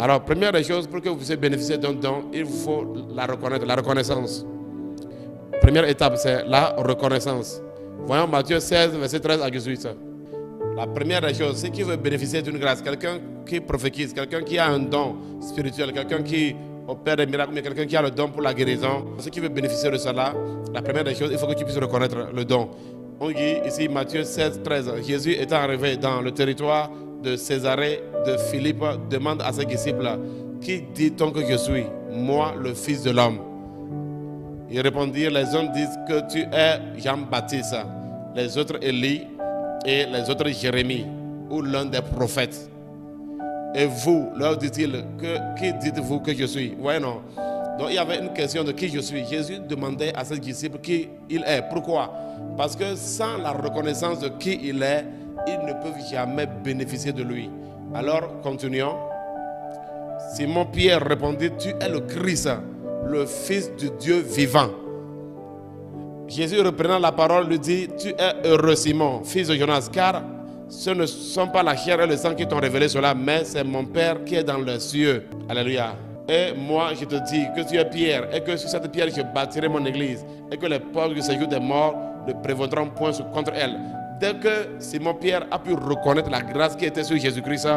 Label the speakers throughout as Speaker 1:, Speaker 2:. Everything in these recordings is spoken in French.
Speaker 1: Alors, première des choses, pour que vous puissiez bénéficier d'un don, il vous faut la reconnaître, la reconnaissance. Première étape, c'est la reconnaissance. Voyons Matthieu 16, verset 13 à 18. La première des choses, c'est qui veut bénéficier d'une grâce, quelqu'un qui prophétise, quelqu'un qui a un don spirituel, quelqu'un qui opère des miracles, mais quelqu'un qui a le don pour la guérison. Ceux qui veut bénéficier de cela, la première des choses, il faut que tu puisses reconnaître le don. On dit ici Matthieu 16, 13. Jésus étant arrivé dans le territoire de Césarée de Philippe, demande à ses disciples, qui dit-on que je suis? Moi, le Fils de l'homme. Ils répondirent, les uns disent que tu es Jean-Baptiste, les autres Élie et les autres Jérémie ou l'un des prophètes. Et vous, leur dit-il, qui dites-vous que je suis? Ouais, non. Donc il y avait une question de qui je suis. Jésus demandait à ses disciples qui il est. Pourquoi? Parce que sans la reconnaissance de qui il est, ils ne peuvent jamais bénéficier de lui. Alors, continuons. Simon Pierre répondit, tu es le Christ, le Fils du Dieu vivant. Jésus reprenant la parole lui dit, tu es heureux Simon, fils de Jonas, car ce ne sont pas la chair et le sang qui t'ont révélé cela, mais c'est mon Père qui est dans les cieux. Alléluia. Et moi je te dis que tu es Pierre, et que sur cette pierre je bâtirai mon église, et que les portes du séjour des morts ne prévaudront point contre elle. Dès que Simon Pierre a pu reconnaître la grâce qui était sur Jésus-Christ,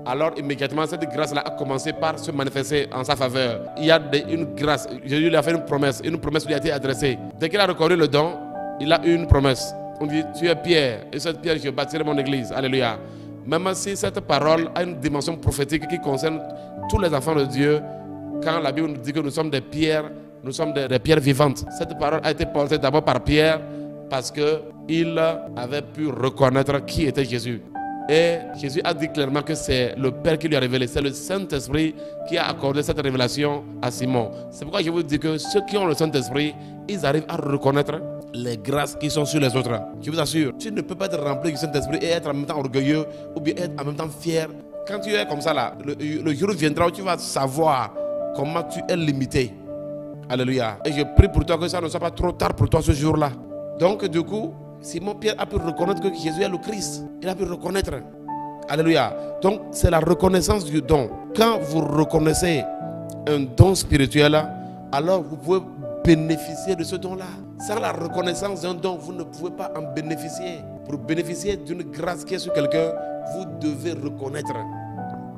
Speaker 1: alors immédiatement cette grâce-là a commencé par se manifester en sa faveur. Il y a une grâce, Jésus lui a fait une promesse lui a été adressée. Dès qu'il a reconnu le don, il a eu une promesse. On dit, tu es Pierre, et cette pierre je bâtirai mon église. Alléluia. Même si cette parole a une dimension prophétique qui concerne tous les enfants de Dieu, quand la Bible nous dit que nous sommes des pierres vivantes. Cette parole a été portée d'abord par Pierre parce qu'il avait pu reconnaître qui était Jésus. Et Jésus a dit clairement que c'est le Père qui lui a révélé. C'est le Saint-Esprit qui a accordé cette révélation à Simon. C'est pourquoi je vous dis que ceux qui ont le Saint-Esprit, ils arrivent à reconnaître les grâces qui sont sur les autres. Je vous assure, tu ne peux pas être rempli du Saint-Esprit et être en même temps orgueilleux ou bien être en même temps fier. Quand tu es comme ça là, le jour viendra où tu vas savoir comment tu es limité. Alléluia. Et je prie pour toi que ça ne soit pas trop tard pour toi ce jour-là. Donc du coup, Simon Pierre a pu reconnaître que Jésus est le Christ. Il a pu reconnaître. Alléluia. Donc c'est la reconnaissance du don. Quand vous reconnaissez un don spirituel, alors vous pouvez bénéficier de ce don-là. Sans la reconnaissance d'un don, vous ne pouvez pas en bénéficier. Pour bénéficier d'une grâce qui est sur quelqu'un, vous devez reconnaître